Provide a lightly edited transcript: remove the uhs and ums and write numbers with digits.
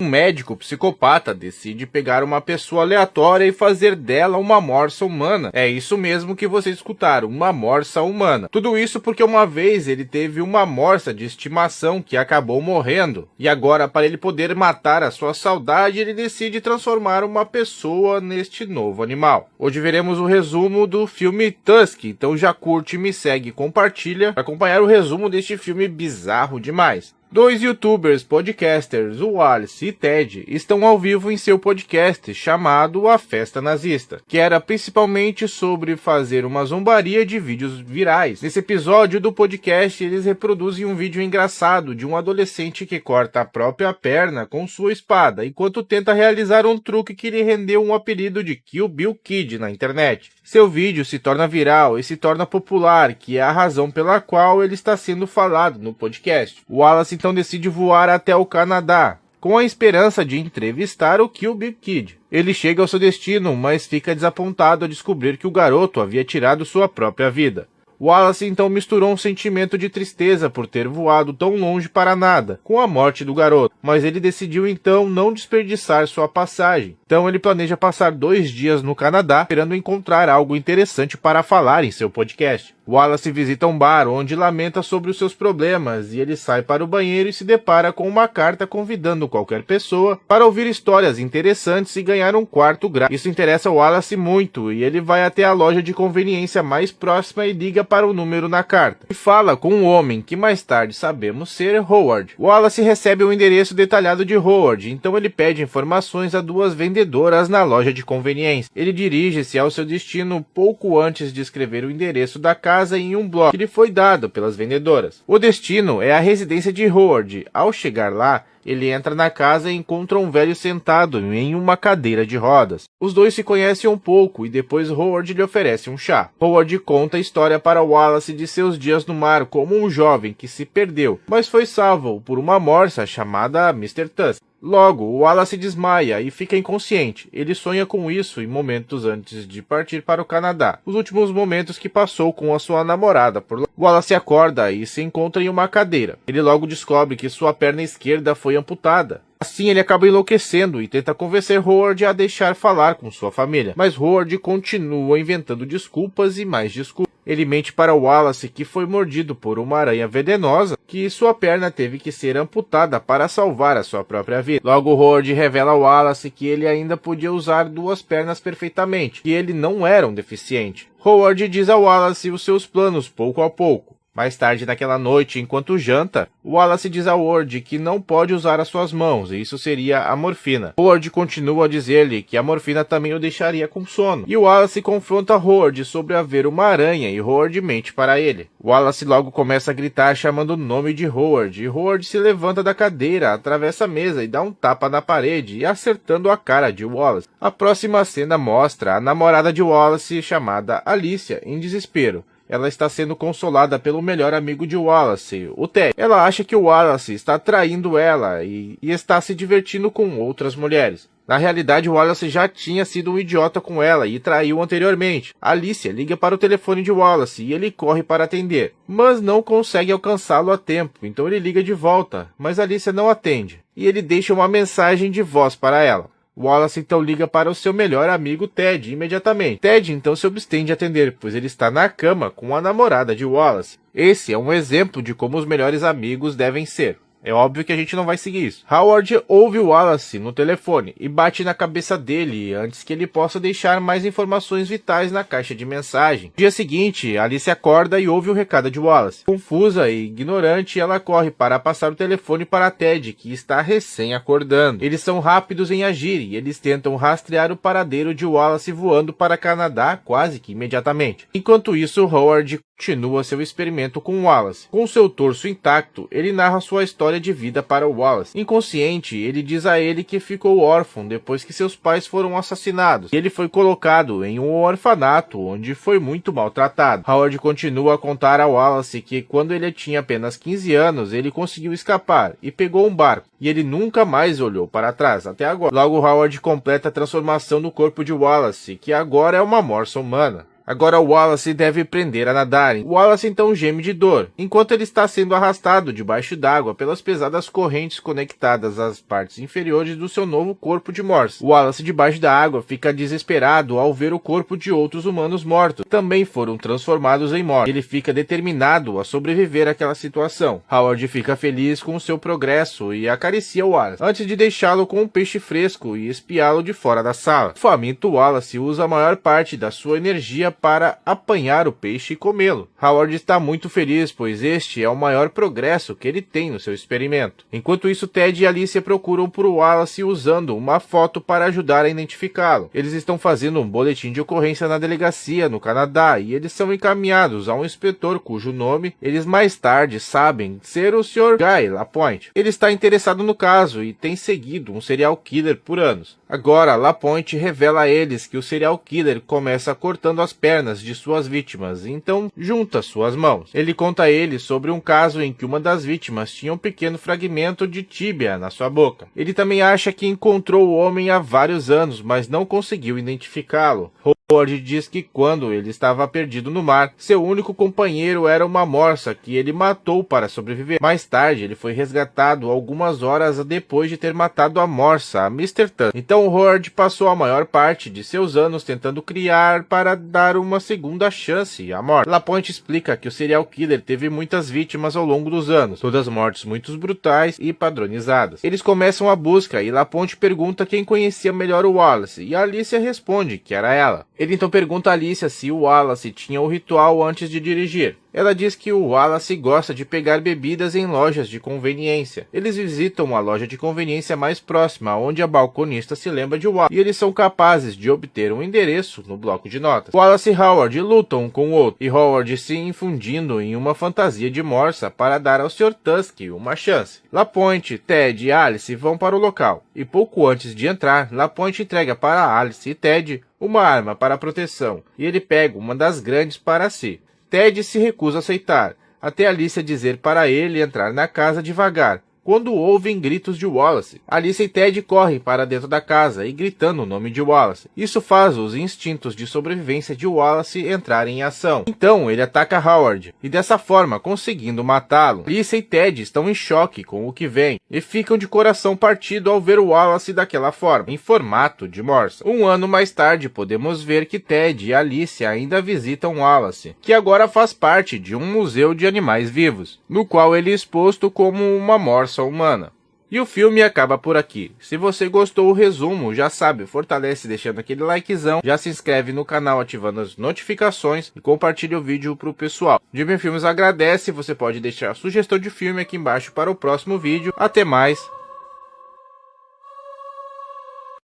Um médico psicopata decide pegar uma pessoa aleatória e fazer dela uma morsa humana. É isso mesmo que vocês escutaram, uma morsa humana. Tudo isso porque uma vez ele teve uma morsa de estimação que acabou morrendo. E agora, para ele poder matar a sua saudade, ele decide transformar uma pessoa neste novo animal. Hoje veremos o resumo do filme Tusk, então já curte, me segue e compartilha para acompanhar o resumo deste filme bizarro demais. Dois youtubers podcasters, o Wallace e Ted, estão ao vivo em seu podcast chamado A Festa Nazista, que era principalmente sobre fazer uma zombaria de vídeos virais. Nesse episódio do podcast, eles reproduzem um vídeo engraçado de um adolescente que corta a própria perna com sua espada, enquanto tenta realizar um truque que lhe rendeu um apelido de Kill Bill Kid na internet. Seu vídeo se torna viral e se torna popular, que é a razão pela qual ele está sendo falado no podcast. O Wallace então decide voar até o Canadá, com a esperança de entrevistar o Kill Bill Kid. Ele chega ao seu destino, mas fica desapontado ao descobrir que o garoto havia tirado sua própria vida. Wallace então misturou um sentimento de tristeza por ter voado tão longe para nada, com a morte do garoto, mas ele decidiu então não desperdiçar sua passagem. Então ele planeja passar 2 dias no Canadá, esperando encontrar algo interessante para falar em seu podcast. Wallace visita um bar onde lamenta sobre os seus problemas e ele sai para o banheiro e se depara com uma carta convidando qualquer pessoa para ouvir histórias interessantes e ganhar um quarto grátis. Isso interessa Wallace muito e ele vai até a loja de conveniência mais próxima e liga para o número na carta. E fala com um homem que mais tarde sabemos ser Howard. Wallace recebe o endereço detalhado de Howard, então ele pede informações a 2 vendedoras na loja de conveniência. Ele dirige-se ao seu destino pouco antes de escrever o endereço da casa em um bloco que lhe foi dado pelas vendedoras. O destino é a residência de Howard. Ao chegar lá, ele entra na casa e encontra um velho sentado em uma cadeira de rodas. Os dois se conhecem um pouco e depois Howard lhe oferece um chá. Howard conta a história para Wallace de seus dias no mar como um jovem que se perdeu, mas foi salvo por uma morsa chamada Mr. Tusk. Logo, Wallace desmaia e fica inconsciente. Ele sonha com isso em momentos antes de partir para o Canadá, os últimos momentos que passou com a sua namorada por lá. Wallace acorda e se encontra em uma cadeira. Ele logo descobre que sua perna esquerda foi amputada. Assim, ele acaba enlouquecendo e tenta convencer Howard a deixar falar com sua família, mas Howard continua inventando desculpas e mais desculpas. Ele mente para Wallace que foi mordido por uma aranha venenosa, que sua perna teve que ser amputada para salvar a sua própria vida. Logo, Howard revela a Wallace que ele ainda podia usar 2 pernas perfeitamente, que ele não era um deficiente. Howard diz a Wallace os seus planos pouco a pouco. Mais tarde naquela noite, enquanto janta, Wallace diz a Howard que não pode usar as suas mãos, e isso seria a morfina. Howard continua a dizer-lhe que a morfina também o deixaria com sono, e Wallace confronta Howard sobre haver uma aranha, e Howard mente para ele. Wallace logo começa a gritar chamando o nome de Howard, e Howard se levanta da cadeira, atravessa a mesa e dá um tapa na parede, acertando a cara de Wallace. A próxima cena mostra a namorada de Wallace, chamada Alicia, em desespero. Ela está sendo consolada pelo melhor amigo de Wallace, o Ted. Ela acha que o Wallace está traindo ela e está se divertindo com outras mulheres. Na realidade, Wallace já tinha sido um idiota com ela e traiu anteriormente. Alicia liga para o telefone de Wallace e ele corre para atender, mas não consegue alcançá-lo a tempo, então ele liga de volta, mas Alicia não atende, e ele deixa uma mensagem de voz para ela. Wallace então liga para o seu melhor amigo Ted imediatamente. Ted então se abstém de atender, pois ele está na cama com a namorada de Wallace. Esse é um exemplo de como os melhores amigos devem ser. É óbvio que a gente não vai seguir isso. Howard ouve Wallace no telefone e bate na cabeça dele antes que ele possa deixar mais informações vitais na caixa de mensagem. No dia seguinte, Alice acorda e ouve o recado de Wallace. Confusa e ignorante, ela corre para passar o telefone para Ted, que está recém acordando. Eles são rápidos em agir e eles tentam rastrear o paradeiro de Wallace voando para Canadá quase que imediatamente. Enquanto isso, Howard continua seu experimento com Wallace. Com seu torso intacto, ele narra sua história de vida para Wallace. Inconsciente, ele diz a ele que ficou órfão depois que seus pais foram assassinados, e ele foi colocado em um orfanato onde foi muito maltratado. Howard continua a contar a Wallace que quando ele tinha apenas 15 anos, ele conseguiu escapar e pegou um barco, e ele nunca mais olhou para trás, até agora. Logo, Howard completa a transformação do corpo de Wallace, que agora é uma morsa humana. Agora o Wallace deve aprender a nadar. O Wallace então geme de dor, enquanto ele está sendo arrastado debaixo d'água pelas pesadas correntes conectadas às partes inferiores do seu novo corpo de Morse. O Wallace debaixo da água fica desesperado ao ver o corpo de outros humanos mortos, que também foram transformados em mortos. Ele fica determinado a sobreviver àquela situação. Howard fica feliz com o seu progresso e acaricia o Wallace, antes de deixá-lo com um peixe fresco e espiá-lo de fora da sala. O faminto Wallace usa a maior parte da sua energia para apanhar o peixe e comê-lo. Howard está muito feliz, pois este é o maior progresso que ele tem no seu experimento. Enquanto isso, Ted e Alicia procuram por Wallace usando uma foto para ajudar a identificá-lo. Eles estão fazendo um boletim de ocorrência na delegacia no Canadá e eles são encaminhados a um inspetor cujo nome eles mais tarde sabem ser o Sr. Guy Lapointe. Ele está interessado no caso e tem seguido um serial killer por anos. Agora, Lapointe revela a eles que o serial killer começa cortando as pernas de suas vítimas, então junta suas mãos. Ele conta a eles sobre um caso em que uma das vítimas tinha um pequeno fragmento de tíbia na sua boca. Ele também acha que encontrou o homem há vários anos, mas não conseguiu identificá-lo. Howard diz que quando ele estava perdido no mar, seu único companheiro era uma morsa que ele matou para sobreviver. Mais tarde, ele foi resgatado algumas horas depois de ter matado a morsa, a Mr. Tan. Então Howard passou a maior parte de seus anos tentando criar para dar uma segunda chance à morte. Lapointe explica que o serial killer teve muitas vítimas ao longo dos anos, todas mortes muito brutais e padronizadas. Eles começam a busca e Lapointe pergunta quem conhecia melhor o Wallace, e a Alicia responde que era ela. Ele então pergunta a Alicia se o Wallace tinha o ritual antes de dirigir. Ela diz que o Wallace gosta de pegar bebidas em lojas de conveniência. Eles visitam a loja de conveniência mais próxima, onde a balconista se lembra de Wallace, e eles são capazes de obter um endereço no bloco de notas. Wallace e Howard lutam um com o outro, e Howard se infundindo em uma fantasia de morsa para dar ao Sr. Tusk uma chance. Lapointe, Ted e Alice vão para o local, e pouco antes de entrar, Lapointe entrega para Alice e Ted uma arma para proteção, e ele pega uma das grandes para si. Ted se recusa a aceitar, até Alicia dizer para ele entrar na casa devagar, quando ouvem gritos de Wallace. Alicia e Ted correm para dentro da casa e gritando o nome de Wallace. Isso faz os instintos de sobrevivência de Wallace entrarem em ação. Então ele ataca Howard, e dessa forma conseguindo matá-lo. Alicia e Ted estão em choque com o que vem, e ficam de coração partido ao ver o Wallace daquela forma, em formato de morsa. Um ano mais tarde podemos ver que Ted e Alicia ainda visitam Wallace, que agora faz parte de um museu de animais vivos, no qual ele é exposto como uma morsa humana. E o filme acaba por aqui. Se você gostou do resumo, já sabe, fortalece deixando aquele likezão, já se inscreve no canal ativando as notificações e compartilha o vídeo pro pessoal. Jimmy Filmes agradece, você pode deixar a sugestão de filme aqui embaixo para o próximo vídeo. Até mais!